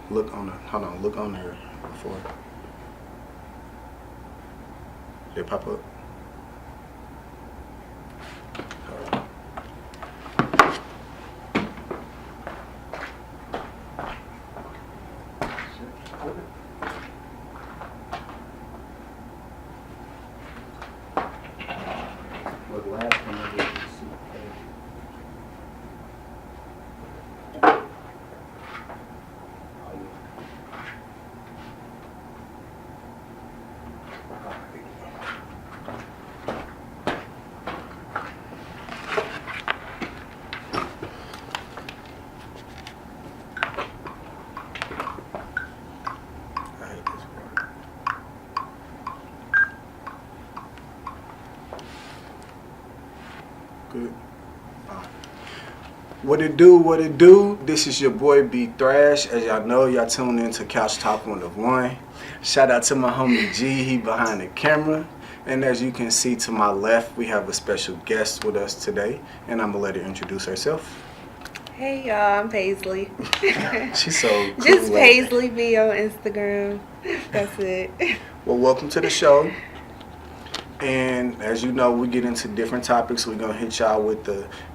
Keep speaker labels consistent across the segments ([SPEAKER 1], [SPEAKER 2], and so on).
[SPEAKER 1] Look on the. Hold on. Look on there before they pop up. Look, last one I did was super crazy. Oh, I hate this part. Good. What it do, what it do? This is your boy B Thrash. As y'all know, y'all tune in to Couch Talk 101. Shout out to my homie G, he behind the camera. And as you can see to my left, we have a special guest with us today. And I'm gonna let her introduce herself.
[SPEAKER 2] Hey y'all, I'm Paisley.
[SPEAKER 1] She's so cool.
[SPEAKER 2] Just Paisley B on Instagram. That's it.
[SPEAKER 1] Well, welcome to the show. And as you know, we get into different topics. We're gonna hit y'all with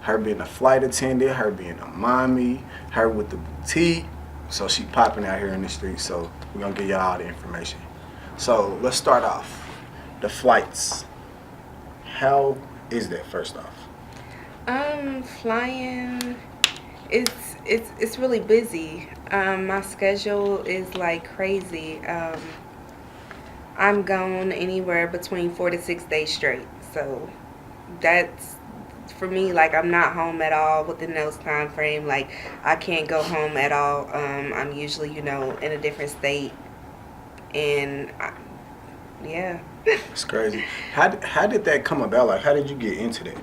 [SPEAKER 1] her being a flight attendant, her being a mommy, her with the boutique. So she popping out here in the street. So we're gonna give y'all all the information. So let's start off. The flights. How is that first off?
[SPEAKER 2] Flying. It's really busy. My schedule is like crazy. I'm gone anywhere between 4 to 6 days straight. So that's for me, like I'm not home at all within those time frame. Like I can't go home at all. I'm usually, in a different state. And yeah.
[SPEAKER 1] It's crazy. How did that come about? Like how did you get into that?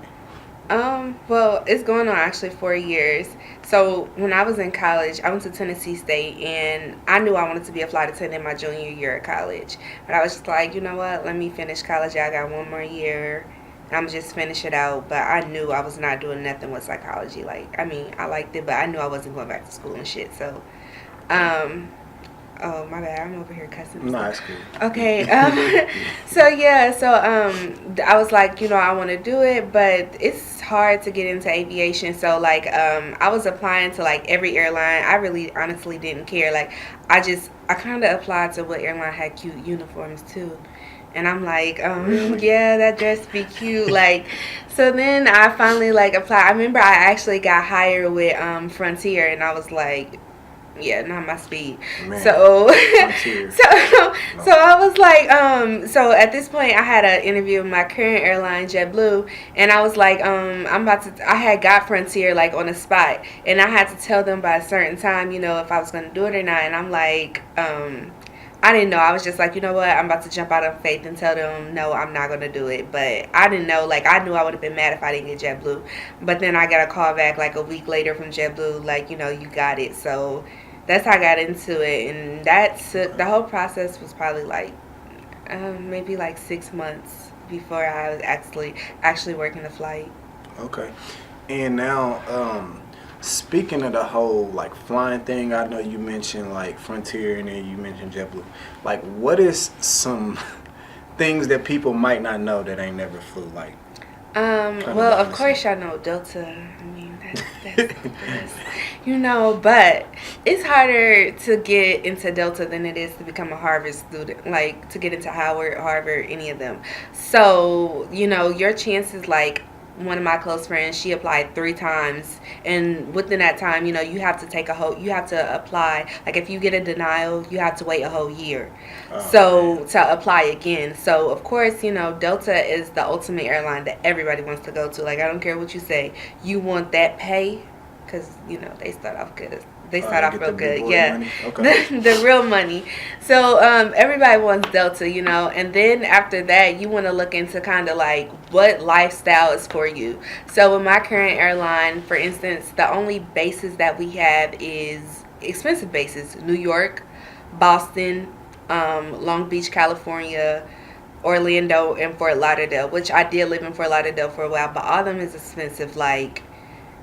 [SPEAKER 2] Well, it's going on actually 4 years. So when I was in college, I went to Tennessee State, and I knew I wanted to be a flight attendant my junior year of college. But I was just like, you know what? Let me finish college. I got one more year. I'm just finish it out. But I knew I was not doing nothing with psychology. Like, I mean, I liked it, but I knew I wasn't going back to school and shit. So, oh, my bad. I'm over here cussing.
[SPEAKER 1] No, it's cool.
[SPEAKER 2] Okay. So I was like, I want to do it, but it's hard to get into aviation. So like, I was applying to like every airline. I really honestly didn't care. Like, I kind of applied to what airline had cute uniforms too. And I'm like,
[SPEAKER 1] Really?
[SPEAKER 2] yeah, that dress be cute. Like, so then I finally like applied. I remember I actually got hired with Frontier, and I was like, yeah, not my speed.
[SPEAKER 1] Man,
[SPEAKER 2] so
[SPEAKER 1] Frontier.
[SPEAKER 2] so I was like, so at this point I had an interview with my current airline, JetBlue, and I was like, I had got Frontier like on the spot, and I had to tell them by a certain time, if I was gonna do it or not. And I'm like, I didn't know. I was just like, you know what? I'm about to jump out of faith and tell them, no, I'm not going to do it. But I didn't know. Like, I knew I would have been mad if I didn't get JetBlue. But then I got a call back like a week later from JetBlue, like, you got it. So that's how I got into it. And the whole process was probably like maybe like 6 months before I was actually working the flight.
[SPEAKER 1] Okay. And now, speaking of the whole like flying thing, I know you mentioned like Frontier and then you mentioned JetBlue. Like, what is some things that people might not know that ain't never flew? Like,
[SPEAKER 2] Well, of course y'all know Delta. I mean, that's the best. But it's harder to get into Delta than it is to become a Harvard student, like to get into Howard, Harvard, any of them. So, your chances, like one of my close friends, she applied 3 times, and within that time, you have to you have to apply. Like if you get a denial, you have to wait a whole year. So to apply again. So of course, Delta is the ultimate airline that everybody wants to go to. Like I don't care what you say, you want that pay, because they start off good. They start off real good, yeah. Okay. The real money. So everybody wants Delta, and then after that, you want to look into kind of like what lifestyle is for you. So with my current airline, for instance, the only bases that we have is expensive bases: New York, Boston, Long Beach, California, Orlando, and Fort Lauderdale. Which I did live in Fort Lauderdale for a while, but all of them is expensive, like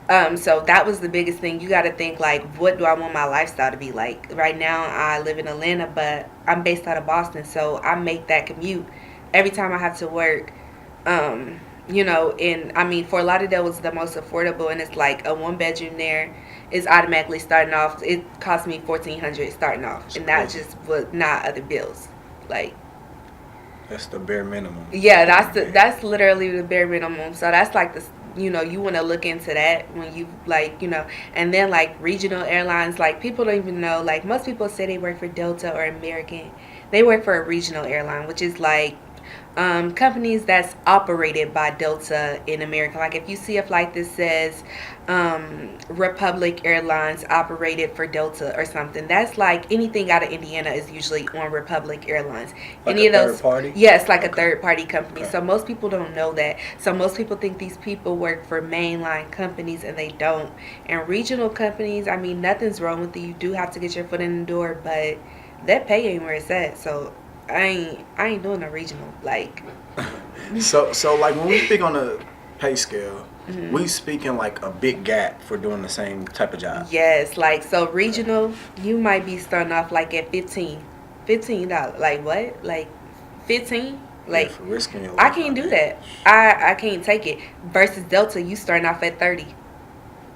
[SPEAKER 2] So that was the biggest thing. You got to think like, what do I want my lifestyle to be like? Right now, I live in Atlanta, but I'm based out of Boston, so I make that commute every time I have to work. And I mean, Fort Lauderdale was the most affordable, and it's like a one bedroom there is automatically starting off. It cost me $1,400 starting off,
[SPEAKER 1] That's
[SPEAKER 2] and that
[SPEAKER 1] crazy.
[SPEAKER 2] just was not other bills. Like,
[SPEAKER 1] That's the bare minimum.
[SPEAKER 2] yeah, that's literally the bare minimum. So that's like you want to look into that when you like, and then like regional airlines, like people don't even know, like most people say they work for Delta or American. They work for a regional airline, which is like companies that's operated by Delta in America. Like if you see a flight that says Republic Airlines operated for Delta or something, that's like anything out of Indiana is usually on Republic Airlines.
[SPEAKER 1] Like
[SPEAKER 2] Any
[SPEAKER 1] a
[SPEAKER 2] of those,
[SPEAKER 1] third party?
[SPEAKER 2] yes, like a
[SPEAKER 1] Okay.
[SPEAKER 2] third party company.
[SPEAKER 1] Okay.
[SPEAKER 2] So most people don't know that. So most people think these people work for mainline companies, and they don't. And regional companies, I mean, nothing's wrong with it. You do have to get your foot in the door, but that pay ain't where it's at. So I ain't doing a regional. Like,
[SPEAKER 1] So like when we speak on the pay scale,
[SPEAKER 2] mhm.
[SPEAKER 1] we speaking like a big gap for doing the same type of job.
[SPEAKER 2] Yes, like so regional, you might be starting off like at $15. Like what? Like 15? Like
[SPEAKER 1] For risking your
[SPEAKER 2] I
[SPEAKER 1] life
[SPEAKER 2] can't
[SPEAKER 1] out
[SPEAKER 2] do
[SPEAKER 1] there.
[SPEAKER 2] that. I can't take it. Versus Delta, you starting off at 30.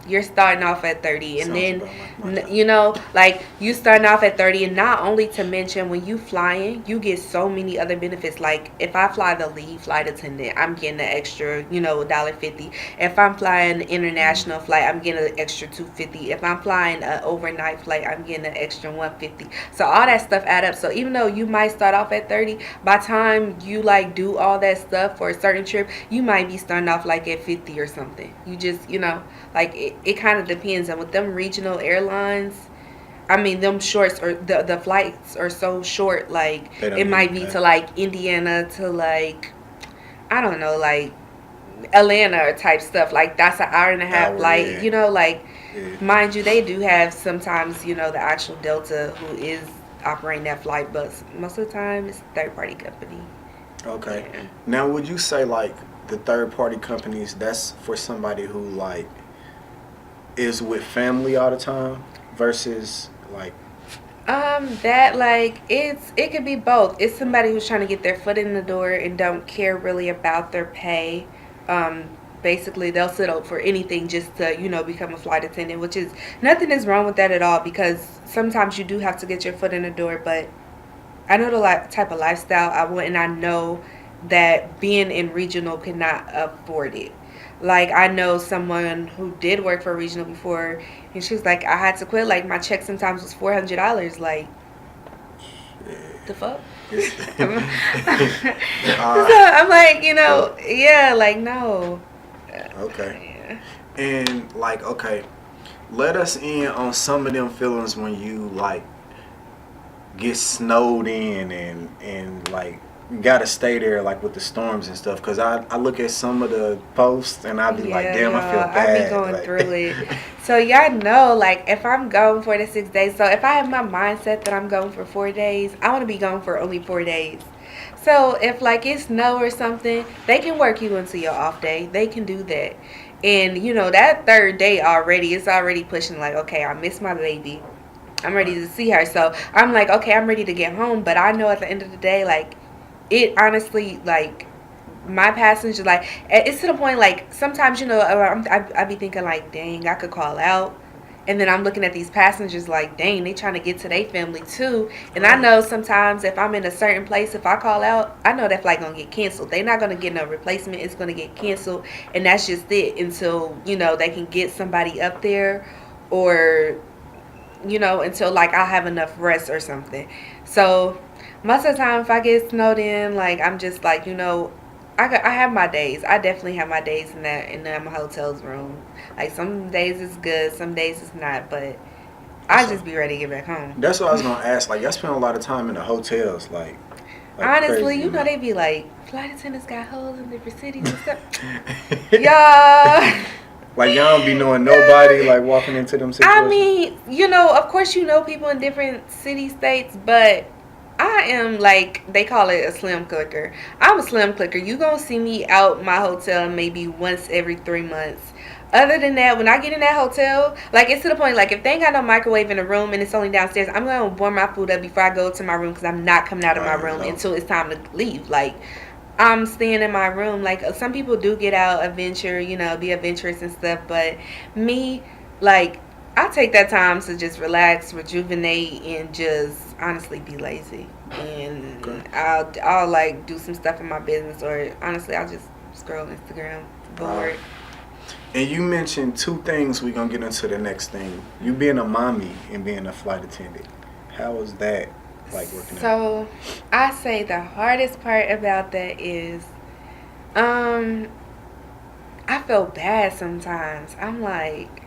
[SPEAKER 2] You're starting off at 30, and
[SPEAKER 1] Sounds
[SPEAKER 2] then
[SPEAKER 1] about like my job.
[SPEAKER 2] like you starting off at 30, and not only to mention when you flying, you get so many other benefits. Like if I fly the lead flight attendant, I'm getting an extra $1.50. If I'm flying an international flight, I'm getting an extra $2.50. If I'm flying an overnight flight, I'm getting an extra $1.50. So all that stuff add up. So even though you might start off at 30, by the time you like do all that stuff for a certain trip, you might be starting off like at 50 or something. You just like it kind of depends. And with them regional airlines, I mean, them shorts or the flights are so short. Like
[SPEAKER 1] They don't
[SPEAKER 2] it might
[SPEAKER 1] even
[SPEAKER 2] be
[SPEAKER 1] pay.
[SPEAKER 2] to like Indiana to like, I don't know, like Atlanta or type stuff. Like that's an hour and a half
[SPEAKER 1] Hour,
[SPEAKER 2] flight.
[SPEAKER 1] yeah.
[SPEAKER 2] Like
[SPEAKER 1] Yeah.
[SPEAKER 2] mind you, they do have sometimes the actual Delta who is operating that flight, but most of the time it's a third party company.
[SPEAKER 1] Okay.
[SPEAKER 2] Yeah.
[SPEAKER 1] Now, would you say like the third party companies, that's for somebody who like is with family all the time versus like
[SPEAKER 2] That like it could be both. It's somebody who's trying to get their foot in the door and don't care really about their pay. Um, Basically they'll settle for anything just to become a flight attendant, which is nothing is wrong with that at all, because sometimes you do have to get your foot in the door. But I know the type of lifestyle I want, and I know that being in regional cannot afford it. Like I know someone who did work for regional before, and she was like, I had to quit. Like my check sometimes was $400. Like the fuck. So I'm like, yeah, like no.
[SPEAKER 1] okay.
[SPEAKER 2] Yeah.
[SPEAKER 1] And like okay, let us in on some of them feelings when you like get snowed in and like you gotta stay there like with the storms and stuff, because I look at some of the posts and I be like,
[SPEAKER 2] Yeah,
[SPEAKER 1] damn, I feel
[SPEAKER 2] y'all,
[SPEAKER 1] bad.
[SPEAKER 2] I be going
[SPEAKER 1] like,
[SPEAKER 2] through it. So y'all know, like, if I'm going for the 6 days, so if I have my mindset that I'm going for 4 days, I want to be going for only 4 days. So if like it's snow or something, they can work you into your off day. They can do that. And that third day already, it's already pushing like, okay, I miss my baby. I'm ready to see her. So I'm like, okay, I'm ready to get home. But I know at the end of the day, like, it honestly, like, my passenger, like, it's to the point, like, sometimes, I be thinking, like, dang, I could call out. And then I'm looking at these passengers like, dang, they trying to get to their family too. And I know sometimes if I'm in a certain place, if I call out, I know that flight going to get canceled. They're not going to get no replacement. It's going to get canceled. And that's just it until, they can get somebody up there, or until like I have enough rest or something. So most of the time, if I get snowed in, like I'm just like, I have my days. I definitely have my days in my hotel's room. Like some days it's good, some days it's not, but I
[SPEAKER 1] So-
[SPEAKER 2] just be ready to get back home.
[SPEAKER 1] that's what I was gonna ask. Like, y'all spend a lot of time in the hotels, like
[SPEAKER 2] Honestly,
[SPEAKER 1] crazy,
[SPEAKER 2] they be like, flight attendants got holes in different cities and stuff. Yeah.
[SPEAKER 1] Like y'all don't be knowing nobody, like walking into them situations.
[SPEAKER 2] I mean, of course people in different city states, but I am like, they call it a slim clicker. I'm a slim clicker. You gonna see me out my hotel maybe once every 3 months. Other than that, when I get in that hotel, like it's to the point, like if they ain't got no microwave in the room and it's only downstairs, I'm gonna warm my food up before I go to my room because I'm not coming out of my room until it's time to leave. Like I'm staying in my room. Like some people do get out, adventure, be adventurous and stuff, but me, like I take that time to just relax, rejuvenate, and just honestly be lazy. And I'll like do some stuff in my business, or honestly I'll just scroll Instagram, bored.
[SPEAKER 1] And you mentioned two things. We're gonna get into the next thing. You being a mommy and being a flight attendant. How was that like working out?
[SPEAKER 2] So I say the hardest part about that is I feel bad sometimes. I'm like,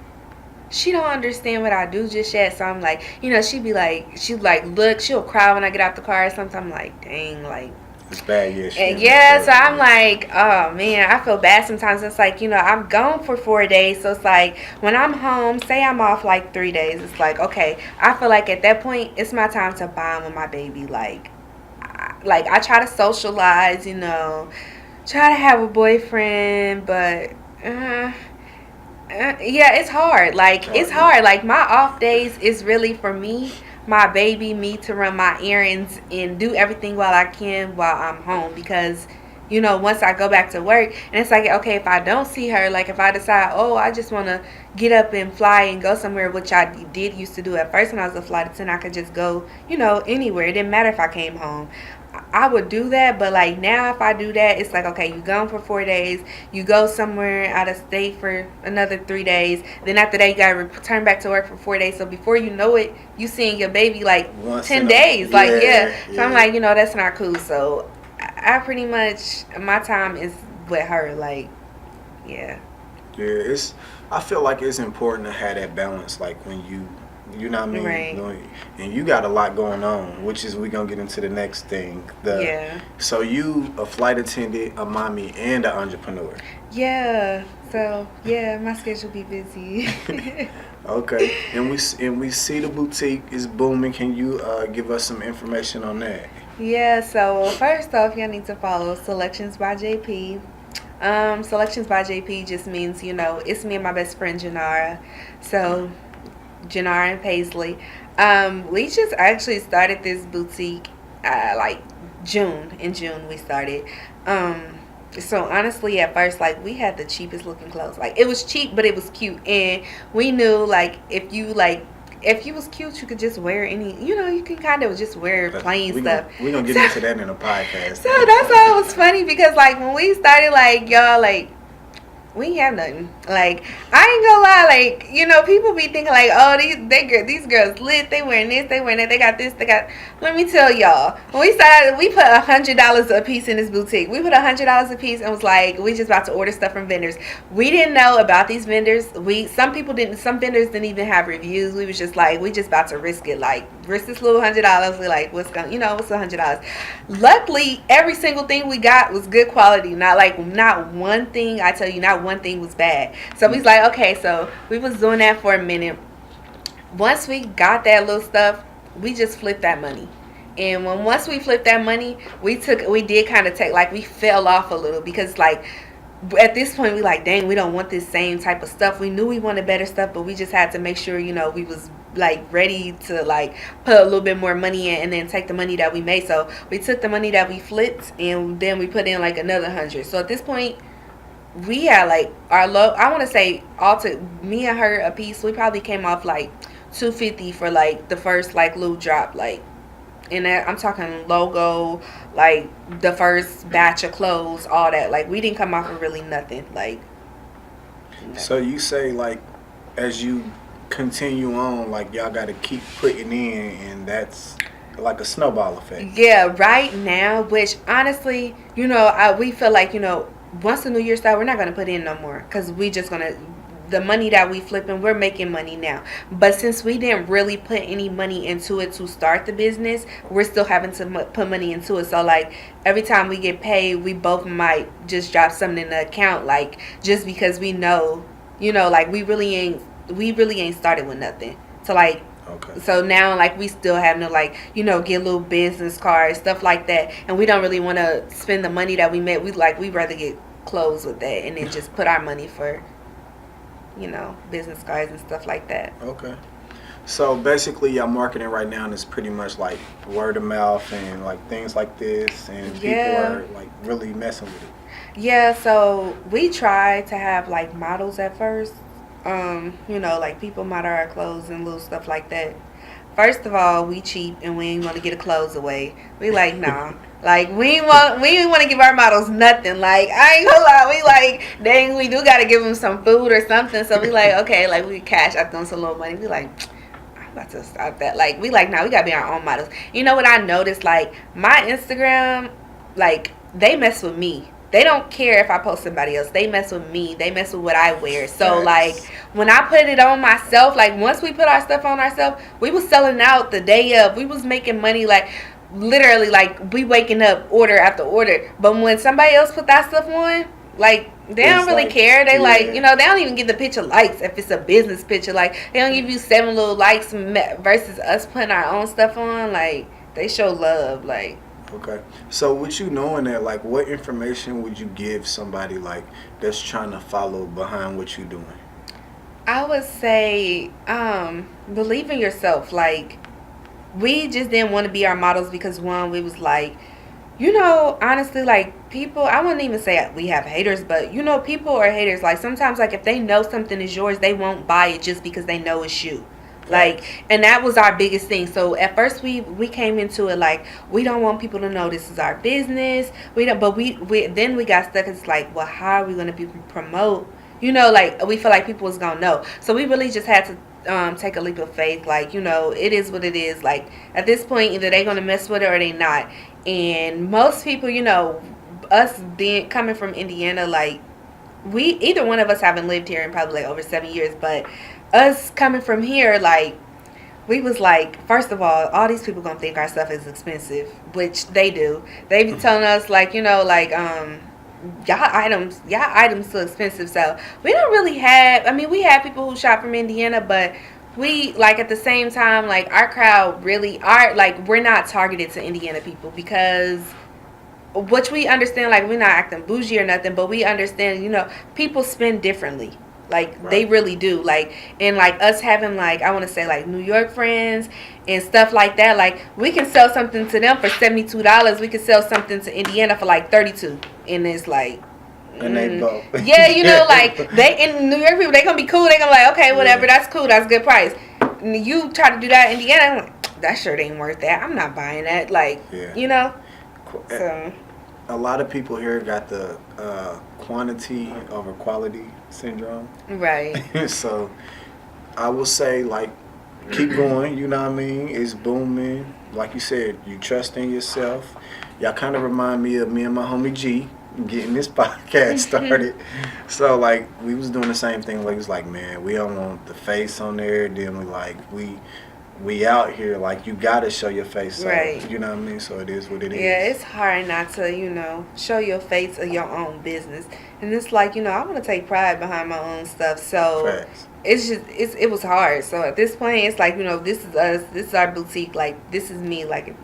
[SPEAKER 2] she don't understand what I do just yet. So I'm like, she'll look, she'll cry when I get out the car. Sometimes I'm like, dang, like
[SPEAKER 1] it's bad,
[SPEAKER 2] yeah. So I'm like, oh man, I feel bad sometimes. It's like, I'm gone for 4 days. So it's like when I'm home, say I'm off like 3 days, it's like, okay, I feel like at that point it's my time to bond with my baby. Like I try to socialize, try to have a boyfriend, but yeah, it's hard. Like it's hard. Like my off days is really for me, my baby, me to run my errands and do everything while I can while I'm home, because once I go back to work, and it's like, okay, if I don't see her, like if I decide, oh, I just want to get up and fly and go somewhere, which I did used to do at first when I was a flight attendant, I could just go anywhere. It didn't matter if I came home, I would do that. But like now, if I do that, it's like, okay, you gone for 4 days, you go somewhere out of state for another 3 days, then after that you gotta return back to work for 4 days. So before you know it, you seeing your baby like 10 days. So I'm like, that's not cool. So I pretty much, my time is with her. Like
[SPEAKER 1] I feel like it's important to have that balance, like when you know what I mean?
[SPEAKER 2] Right.
[SPEAKER 1] And you got a lot going on, which is, we're going to get into the next thing. So you a flight attendant, a mommy, and an entrepreneur.
[SPEAKER 2] Yeah. So, my schedule be busy.
[SPEAKER 1] Okay. And we see the boutique is booming. Can you give us some information on that?
[SPEAKER 2] Yeah, so first off, y'all need to follow Selections by JP. Selections by JP just means, it's me and my best friend, Janara. So Janara and Paisley. We just actually started this boutique like June. In June we started. So honestly, at first, like, we had the cheapest looking clothes. Like, it was cheap, but it was cute. And we knew, like, if you was cute, you could just wear any, you can kind of just wear plain stuff.
[SPEAKER 1] We're going to get into that in a podcast.
[SPEAKER 2] So that's why it was funny, because, like, when we started, like, y'all, like, we ain't have nothing. Like, I ain't gonna lie, like, people be thinking like, oh, these girls lit, they wearing this, they wearing that, they got this, they got. Let me tell y'all, when we started, we put $100 a piece in this boutique. We put $100 a piece and was like, we just about to order stuff from vendors. We didn't know about these vendors. Some vendors didn't even have reviews. We was just like, we just about to risk it, like risk this little $100. We like, what's $100? Luckily, every single thing we got was good quality. Not one thing, I tell you, not one thing was bad. So we was like, okay, so we was doing that for a minute. Once we got that little stuff, we just flipped that money. And once we flipped that money, we did kind of take, like, we fell off a little, because like at this point we like, dang, we don't want this same type of stuff. We knew we wanted better stuff, but we just had to make sure, we was like ready to like put a little bit more money in and then take the money that we made. So we took the money that we flipped and then we put in like another 100. So at this point, we had like our low, I want to say all to me and her a piece, we probably came off like $250 for like the first like little drop, like, and that, I'm talking logo, like the first batch of clothes, all that. Like, we didn't come off of really nothing. Like, nothing.
[SPEAKER 1] So you say, like, as you continue on, like, y'all got to keep putting in, and that's like a snowball effect.
[SPEAKER 2] Yeah, right now, which honestly, we feel like, once the new year starts, we're not going to put in no more, because we just going to, the money that we flipping, we're making money now. But since we didn't really put any money into it to start the business, we're still having to put money into it. So like every time we get paid, we both might just drop something in the account, like, just because we know, like, we really ain't started with nothing. So like, okay. So now, like, we still have no, like, get little business cards, stuff like that, and we don't really want to spend the money that we made. We'd rather get clothes with that and then just put our money for business cards and stuff like that.
[SPEAKER 1] Okay. So basically, your marketing right now is pretty much like word of mouth and like things like this, and people
[SPEAKER 2] Yeah.
[SPEAKER 1] are like really messing with it.
[SPEAKER 2] Yeah, so we try to have like models at first. Like people model our clothes and little stuff like that. First of all, we cheap and we ain't want to get the clothes away. We like nah. Like we ain't want to give our models nothing. Like I ain't gonna lie, we like dang we do gotta give them some food or something. So we like okay, like we cash out them some little money. We like I'm about to stop that. Like we like nah, we gotta be our own models. You know what I noticed? Like my Instagram, like they mess with me. They don't care if I post somebody else. They mess with me. They mess with what I wear. So like when I put it on myself, like once we put our stuff on ourselves, we was selling out the day of. We was making money like literally like we waking up order after order. But when somebody else put that stuff on, like they don't really care. They like they don't even give the picture likes if it's a business picture. Like they don't give you 7 little likes versus us putting our own stuff on. Like they show love. Like.
[SPEAKER 1] Okay. So with you knowing that, like, what information would you give somebody like that's trying to follow behind what you're doing?
[SPEAKER 2] I would say, believe in yourself. Like, we just didn't want to be our models because one, we was like, honestly, like people, I wouldn't even say we have haters, but people are haters. Like sometimes, like if they know something is yours, they won't buy it just because they know it's you. Like, and that was our biggest thing. So at first we came into it like we don't want people to know this is our business. We don't, but we then we got stuck. It's like, well, how are we gonna promote? Like we feel like people was gonna know. So we really just had to take a leap of faith. Like it is what it is. Like at this point, either they gonna mess with it or they not. And most people, us being coming from Indiana, like either one of us haven't lived here in probably like over 7 years, but us coming from here, like we was like, first of all these people gonna think our stuff is expensive, which they do. They be telling us like, like y'all items too expensive. So we don't really have. I mean, we have people who shop from Indiana, but we like at the same time like our crowd really are like we're not targeted to Indiana people because. Which we understand, like we're not acting bougie or nothing, but we understand, people spend differently. Like they really do. Like and like us having like I want to say like New York friends and stuff like that. Like we can sell something to them for $72. We can sell something to Indiana for like 32, and it's like.
[SPEAKER 1] And they both.
[SPEAKER 2] Yeah, like they in New York people, they gonna be cool. They gonna be like, okay, whatever, that's cool, that's a good price. And you try to do that in Indiana, I'm like, that shirt ain't worth that. I'm not buying that. Like, So.
[SPEAKER 1] A lot of people here got the quantity over quality syndrome.
[SPEAKER 2] Right.
[SPEAKER 1] So I will say, like, keep going. You know what I mean? It's booming. Like you said, you trust in yourself. Y'all kind of remind me of me and my homie G getting this podcast started. So, like, we was doing the same thing. Like, it's like, man, we don't want the face on there. Then we out here, like, you gotta show your face. So,
[SPEAKER 2] right.
[SPEAKER 1] You know what I mean? So it is what it is.
[SPEAKER 2] Yeah, it's hard not to, show your face of your own business. And it's like, I want to take pride behind my own stuff. So
[SPEAKER 1] Facts.
[SPEAKER 2] It's just, it was hard. So at this point, it's like, this is us. This is our boutique. Like, this is me. Like, if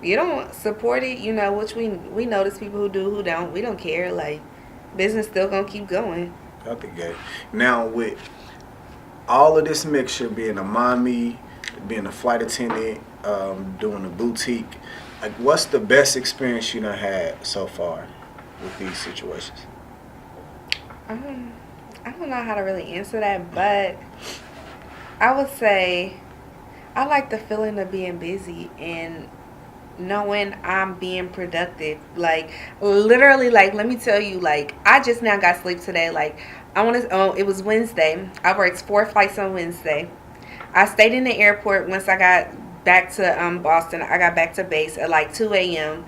[SPEAKER 2] you don't support it, which we notice people who do, who don't. We don't care. Like, business still gonna keep going.
[SPEAKER 1] Out the gate. Now, with all of this mixture, being a mommy, being a flight attendant, doing a boutique, like what's the best experience you done had so far with these situations?
[SPEAKER 2] I don't know how to really answer that, but I would say I like the feeling of being busy and knowing I'm being productive. Like literally, like let me tell you, like I just now got sleep today. Like it was Wednesday. I worked 4 flights on Wednesday. I stayed in the airport once I got back to Boston. I got back to base at like 2 a.m.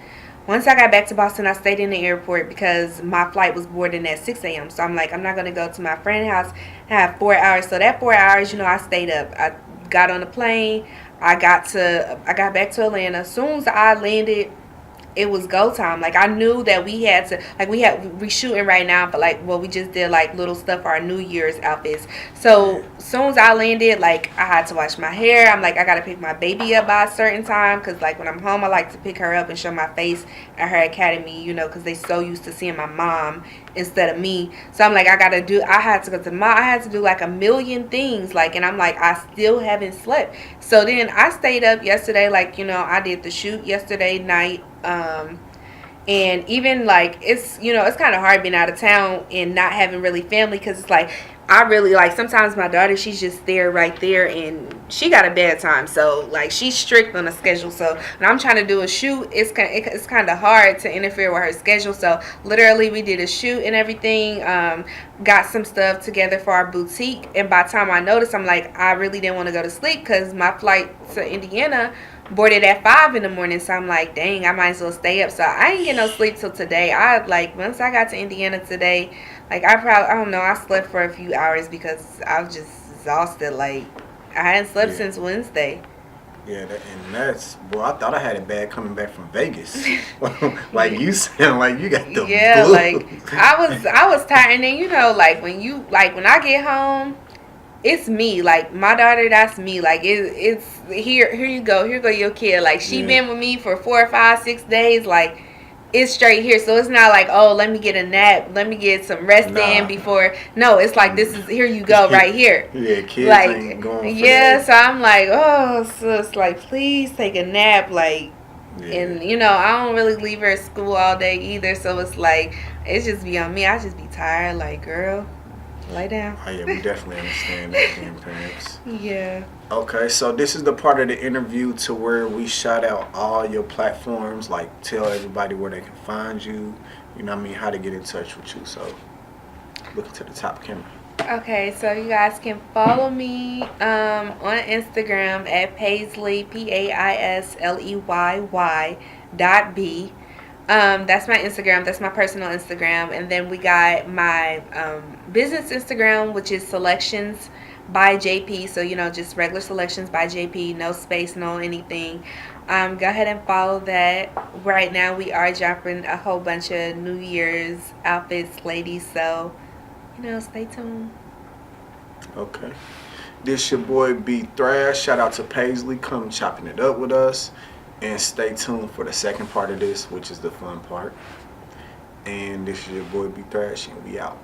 [SPEAKER 2] Once I got back to Boston, I stayed in the airport because my flight was boarding at 6 a.m. So I'm like, I'm not going to go to my friend's house and have 4 hours. So that 4 hours, I stayed up. I got on the plane. I got back to Atlanta. As soon as I landed, it was go time. Like I knew that we had to, like we shooting right now for like, well, we just did like little stuff for our New Year's outfits. So as soon as I landed, like I had to wash my hair. I'm like, I got to pick my baby up by a certain time. Cause like when I'm home, I like to pick her up and show my face at her academy, cause they so used to seeing my mom instead of me. So I'm like, I had to go to the mall. I had to do like a million things. Like, and I'm like, I still haven't slept. So then I stayed up yesterday. Like, I did the shoot yesterday night. And even like it's it's kind of hard being out of town and not having really family, because it's like I really like sometimes my daughter, she's just there right there, and she got a bad time, so like she's strict on the schedule. So when I'm trying to do a shoot, it's kind of hard to interfere with her schedule. So literally we did a shoot and everything, got some stuff together for our boutique, and by the time I noticed, I'm like, I really didn't want to go to sleep because my flight to Indiana boarded at 5 in the morning. So I'm like, dang, I might as well stay up. So I ain't get no sleep till today. Once I got to Indiana today, like I don't know, I slept for a few hours because I was just exhausted. Like I hadn't slept since Wednesday.
[SPEAKER 1] Yeah, boy, I thought I had it bad coming back from Vegas. Like you sound like you got the blues.
[SPEAKER 2] Like I was tired. And then like when I get home, it's me. Like my daughter, that's me. Like it's here you go your kid. Like she been with me for 4 or 5, 6 days. Like it's straight here. So it's not like, oh, let me get a nap, let me get some rest in before. No, it's like, this is, here you go, right here.
[SPEAKER 1] Yeah, kids
[SPEAKER 2] like,
[SPEAKER 1] ain't going for
[SPEAKER 2] that. So I'm like, oh, so it's like, please take a nap. Like, and I don't really leave her at school all day either. So it's like, it's just be on me. I just be tired. Like, girl, lay down.
[SPEAKER 1] Oh yeah, we definitely understand that, parents.
[SPEAKER 2] Yeah.
[SPEAKER 1] Okay, so this is the part of the interview to where we shout out all your platforms, like tell everybody where they can find you, how to get in touch with you. So look to the top camera.
[SPEAKER 2] Okay, so you guys can follow me on Instagram at Paisley, PAISLEYY.B. That's my Instagram. That's my personal Instagram. And then we got my business Instagram, which is Selections by JP. So, just regular Selections by JP. No space, no anything. Go ahead and follow that. Right now, we are dropping a whole bunch of New Year's outfits, ladies. So, stay tuned.
[SPEAKER 1] Okay. This your boy B Thrash. Shout out to Paisley. Come chopping it up with us. And stay tuned for the second part of this, which is the fun part. And this is your boy B Thrash, and we out.